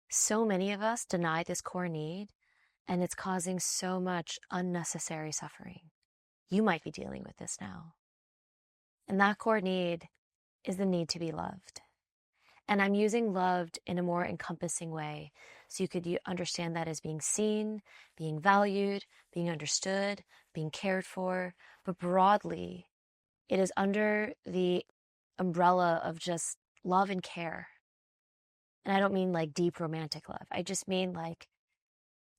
So many of us deny this core need, and it's causing so much unnecessary suffering. You might be dealing with this now. And that core need is the need to be loved. And I'm using loved in a more encompassing way. So you could understand that as being seen, being valued, being understood, being cared for. But broadly, it is under the umbrella of just love and care. And I don't mean like deep romantic love. I just mean like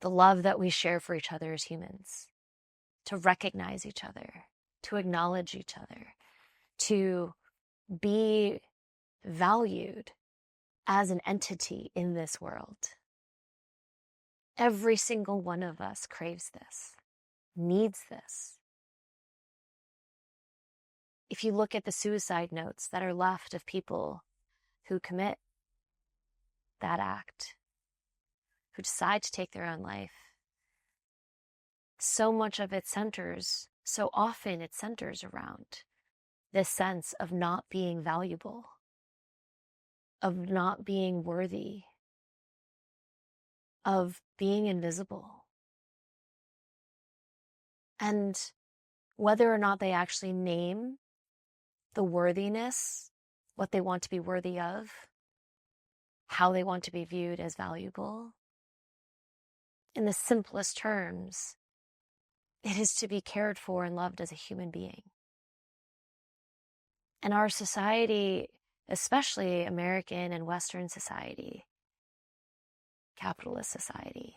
the love that we share for each other as humans, to recognize each other, to acknowledge each other, to be valued as an entity in this world. Every single one of us craves this, needs this. If you look at the suicide notes that are left of people who commit that act, who decide to take their own life, so much of it centers, so often it centers around this sense of not being valuable, of not being worthy, of being invisible. And whether or not they actually name the worthiness, what they want to be worthy of, how they want to be viewed as valuable, in the simplest terms, it is to be cared for and loved as a human being. And our society, especially American and Western society, capitalist society,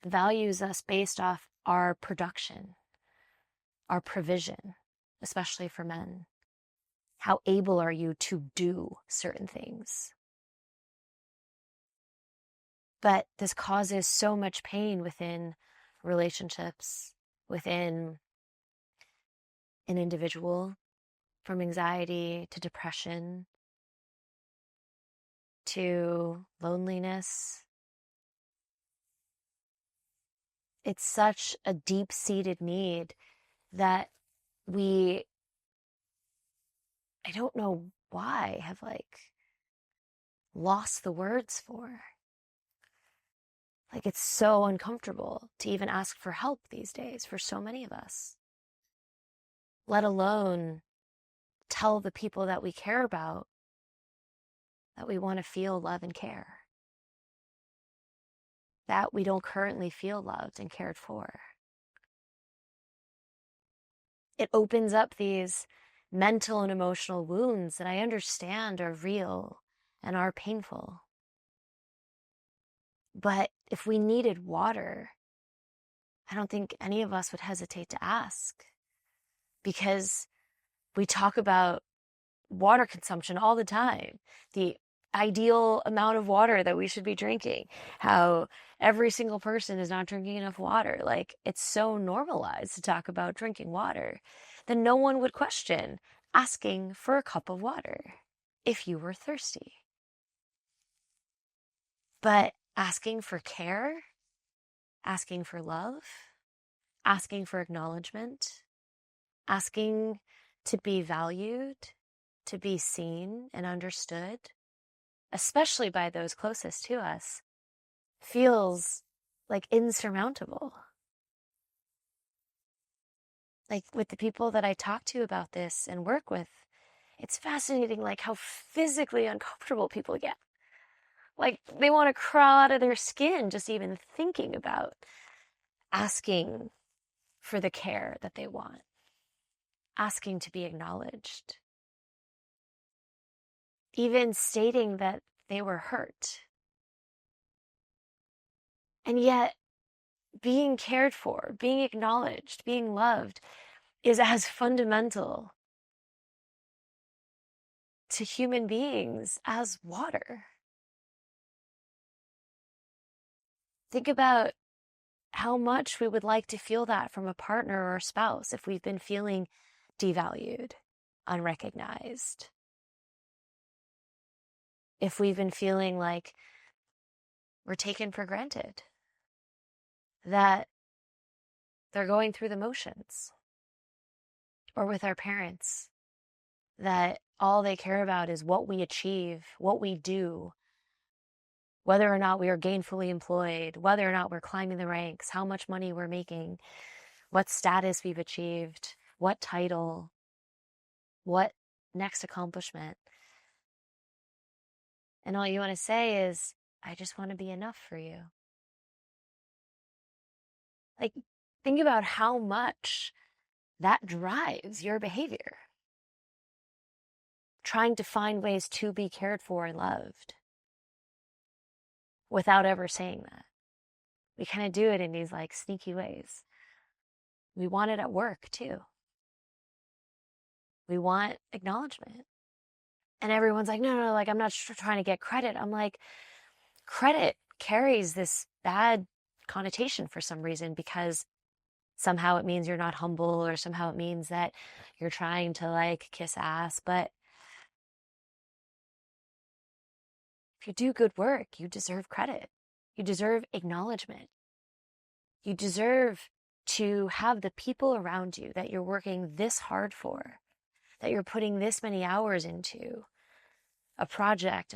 values us based off our production, our provision, especially for men. How able are you to do certain things? But this causes so much pain within relationships, within an individual, from anxiety to depression to loneliness. It's such a deep-seated need that I don't know why, have lost the words for. It's so uncomfortable to even ask for help these days for so many of us, let alone tell the people that we care about that we want to feel love and care, that we don't currently feel loved and cared for. It opens up these mental and emotional wounds that I understand are real and are painful. But if we needed water, I don't think any of us would hesitate to ask, because we talk about water consumption all the time, the ideal amount of water that we should be drinking, how every single person is not drinking enough water. It's so normalized to talk about drinking water that no one would question asking for a cup of water if you were thirsty. But asking for care, asking for love, asking for acknowledgement, asking to be valued, to be seen and understood, especially by those closest to us, feels insurmountable. With the people that I talk to about this and work with, it's fascinating how physically uncomfortable people get. They want to crawl out of their skin just even thinking about asking for the care that they want, asking to be acknowledged, even stating that they were hurt. And yet, being cared for, being acknowledged, being loved is as fundamental to human beings as water. Think about how much we would like to feel that from a partner or a spouse if we've been feeling devalued, unrecognized. If we've been feeling like we're taken for granted, that they're going through the motions. Or with our parents, that all they care about is what we achieve, what we do, whether or not we are gainfully employed, whether or not we're climbing the ranks, how much money we're making, what status we've achieved, what title, what next accomplishment. And all you want to say is, I just want to be enough for you. Like, think about how much that drives your behavior. Trying to find ways to be cared for and loved without ever saying that. We kind of do it in these like sneaky ways. We want it at work too. We want acknowledgement. And everyone's like, no, like, I'm not trying to get credit. I'm like, credit carries this bad connotation for some reason, because somehow it means you're not humble, or somehow it means that you're trying to like kiss ass. But if you do good work, you deserve credit. You deserve acknowledgement. You deserve to have the people around you that you're working this hard for, that you're putting this many hours into a project,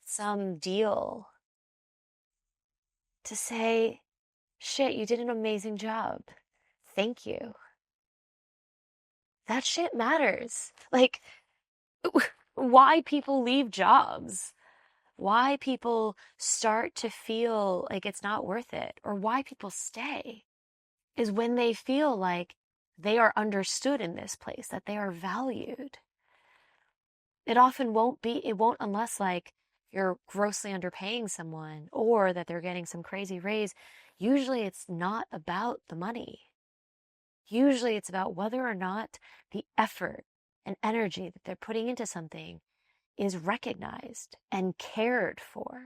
some deal, to say, shit, you did an amazing job. Thank you. That shit matters. Like, why people leave jobs, why people start to feel like it's not worth it, or why people stay, is when they feel like they are understood in this place, that they are valued. It often won't unless like you're grossly underpaying someone, or that they're getting some crazy raise. Usually it's not about the money. Usually it's about whether or not the effort and energy that they're putting into something is recognized and cared for.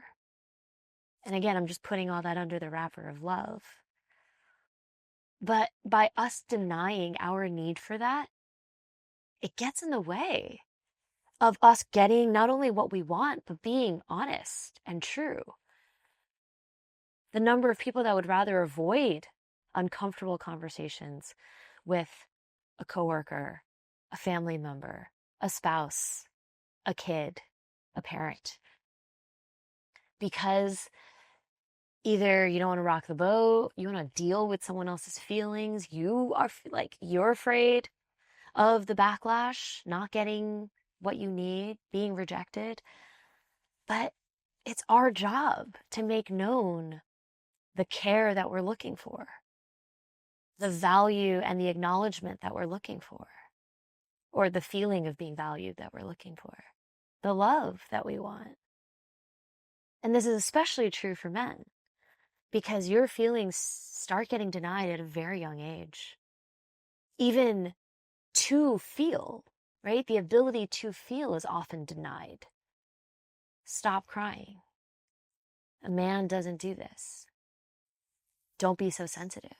And again, I'm just putting all that under the wrapper of love. But by us denying our need for that, it gets in the way of us getting not only what we want, but being honest and true. The number of people that would rather avoid uncomfortable conversations with a coworker, a family member, a spouse, a kid, a parent, because either you don't want to rock the boat, you want to deal with someone else's feelings, you're afraid of the backlash, not getting what you need, being rejected. But it's our job to make known the care that we're looking for, the value and the acknowledgement that we're looking for, or the feeling of being valued that we're looking for, the love that we want. And this is especially true for men, because your feelings start getting denied at a very young age. Even to feel, right? The ability to feel is often denied. Stop crying. A man doesn't do this. Don't be so sensitive.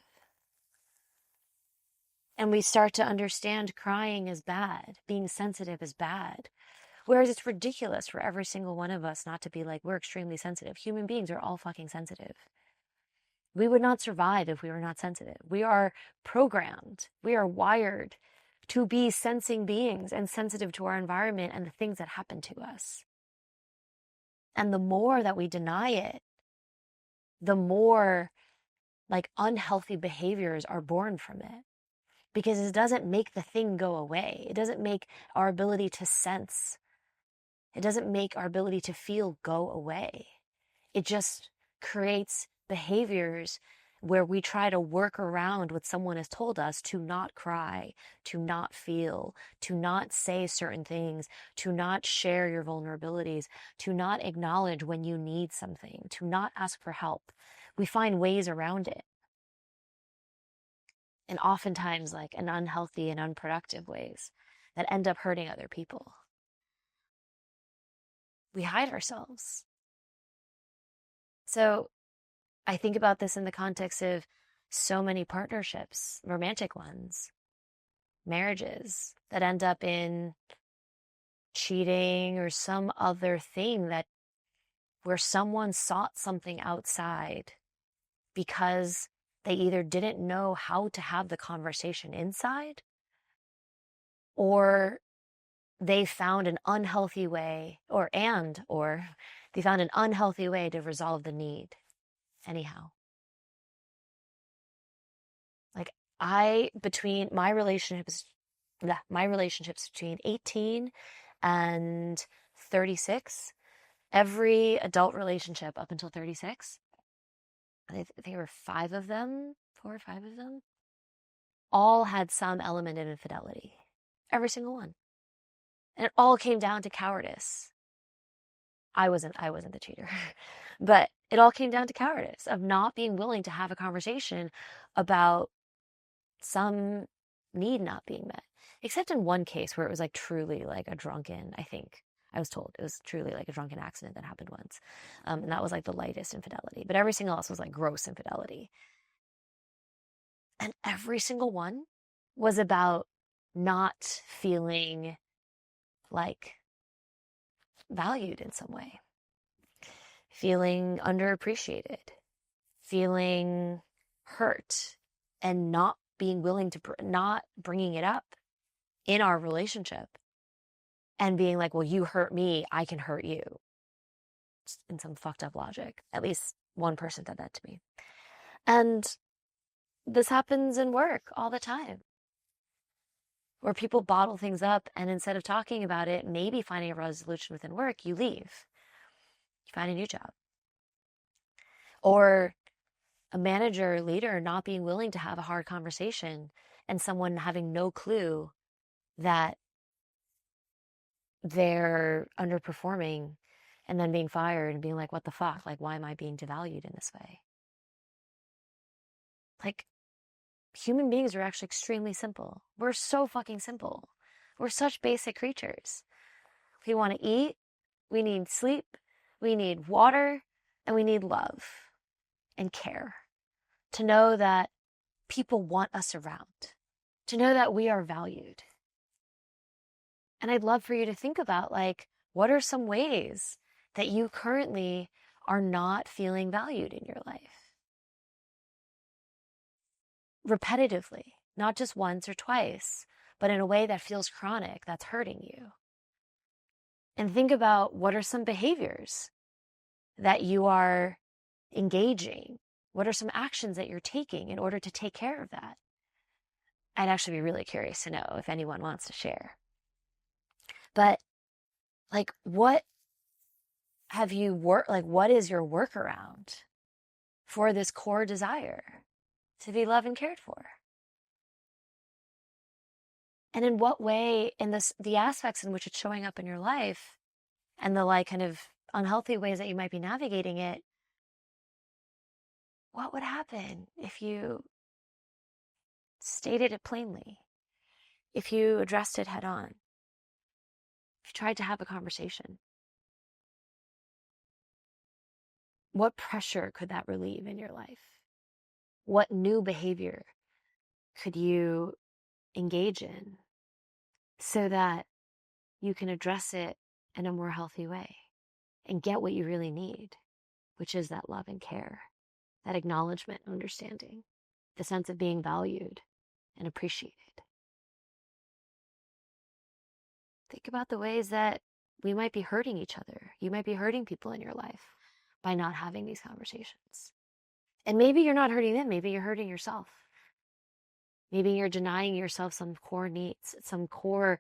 And we start to understand crying is bad, being sensitive is bad. Whereas it's ridiculous for every single one of us not to be like, we're extremely sensitive. Human beings are all fucking sensitive. We would not survive if we were not sensitive. We are programmed. We are wired to be sensing beings and sensitive to our environment and the things that happen to us. And the more that we deny it, the more like unhealthy behaviors are born from it, because it doesn't make the thing go away. It doesn't make our ability to sense, it doesn't make our ability to feel go away. It just creates behaviors where we try to work around what someone has told us to not cry, to not feel, to not say certain things, to not share your vulnerabilities, to not acknowledge when you need something, to not ask for help. We find ways around it. And oftentimes like in unhealthy and unproductive ways that end up hurting other people. We hide ourselves. So I think about this in the context of so many partnerships, romantic ones, marriages that end up in cheating or some other thing, that where someone sought something outside because they either didn't know how to have the conversation inside, or they found an unhealthy way, or They found an unhealthy way to resolve the need. Anyhow, like between my relationships between 18 and 36, every adult relationship up until 36, I think there were 4 or 5 of them, all had some element of infidelity. Every single one. And it all came down to cowardice. I wasn't the cheater. But it all came down to cowardice of not being willing to have a conversation about some need not being met. Except in one case where it was like truly like a drunken, I think I was told it was truly like a drunken accident that happened once. And that was like the lightest infidelity. But every single else was like gross infidelity. And every single one was about not feeling like valued in some way, feeling underappreciated, feeling hurt, and not being willing to, not bringing it up in our relationship and being like, well, you hurt me, I can hurt you. Just in some fucked up logic. At least one person said that to me. And this happens in work all the time, where people bottle things up, and instead of talking about it, maybe finding a resolution within work, you leave. You find a new job. Or a manager or leader not being willing to have a hard conversation and someone having no clue that they're underperforming and then being fired and being like, what the fuck? Like, why am I being devalued in this way? Like, human beings are actually extremely simple. We're so fucking simple. We're such basic creatures. We want to eat, we need sleep, we need water, and we need love and care. To know that people want us around. To know that we are valued. And I'd love for you to think about, like, what are some ways that you currently are not feeling valued in your life? Repetitively, not just once or twice, but in a way that feels chronic, that's hurting you. And think about, what are some behaviors that you are engaging? What are some actions that you're taking in order to take care of that? I'd actually be really curious to know if anyone wants to share. But like, what have you what is your workaround for this core desire to be loved and cared for? And in what way, in the aspects in which it's showing up in your life and the like kind of unhealthy ways that you might be navigating it, what would happen if you stated it plainly? If you addressed it head on? If you tried to have a conversation? What pressure could that relieve in your life? What new behavior could you engage in so that you can address it in a more healthy way and get what you really need, which is that love and care, that acknowledgement, understanding, the sense of being valued and appreciated. Think about the ways that we might be hurting each other. You might be hurting people in your life by not having these conversations. And maybe you're not hurting them, maybe you're hurting yourself. Maybe you're denying yourself some core needs, some core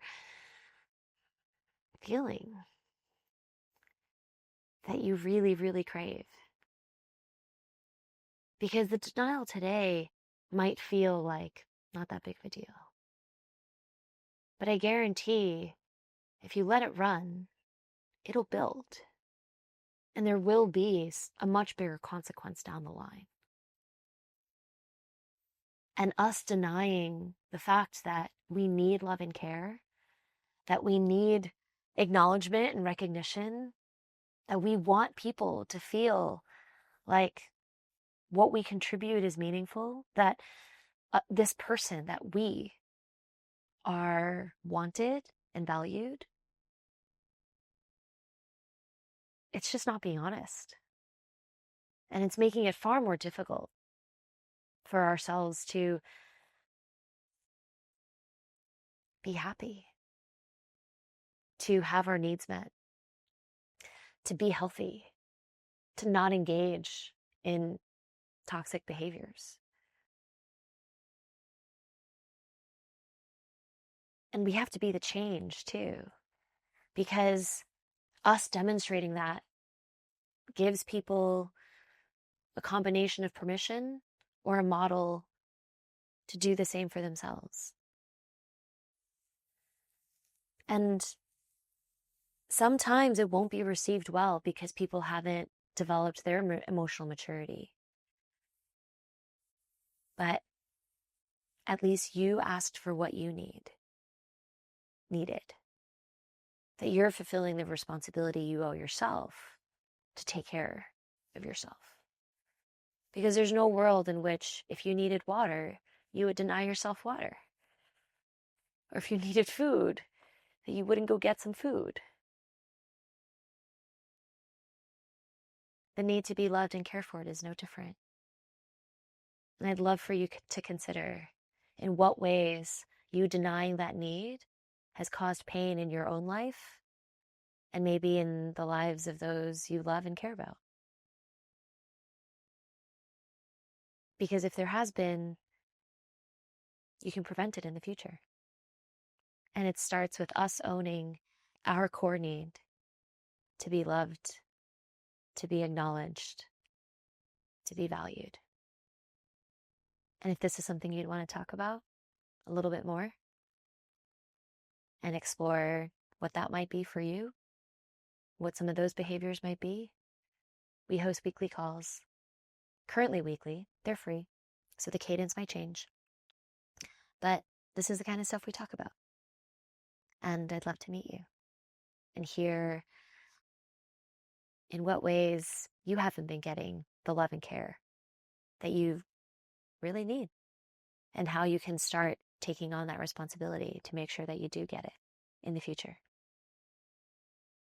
feeling that you really, really crave. Because the denial today might feel like not that big of a deal. But I guarantee if you let it run, it'll build. And there will be a much bigger consequence down the line. And us denying the fact that we need love and care, that we need acknowledgement and recognition, that we want people to feel like what we contribute is meaningful, that this person, that we are wanted and valued. It's just not being honest. And it's making it far more difficult for ourselves to be happy, to have our needs met, to be healthy, to not engage in toxic behaviors. And we have to be the change too, because us demonstrating that gives people a combination of permission or a model to do the same for themselves. And sometimes it won't be received well because people haven't developed their emotional maturity. But at least you asked for what you needed. That you're fulfilling the responsibility you owe yourself to take care of yourself. Because there's no world in which if you needed water, you would deny yourself water. Or if you needed food, that you wouldn't go get some food. The need to be loved and cared for is no different. And I'd love for you to consider in what ways you denying that need has caused pain in your own life and maybe in the lives of those you love and care about. Because if there has been, you can prevent it in the future. And it starts with us owning our core need to be loved, to be acknowledged, to be valued. And if this is something you'd want to talk about a little bit more and explore what that might be for you, what some of those behaviors might be, we host weekly calls. Currently weekly, they're free, so the cadence might change. But this is the kind of stuff we talk about. And I'd love to meet you and hear in what ways you haven't been getting the love and care that you really need, and how you can start taking on that responsibility to make sure that you do get it in the future.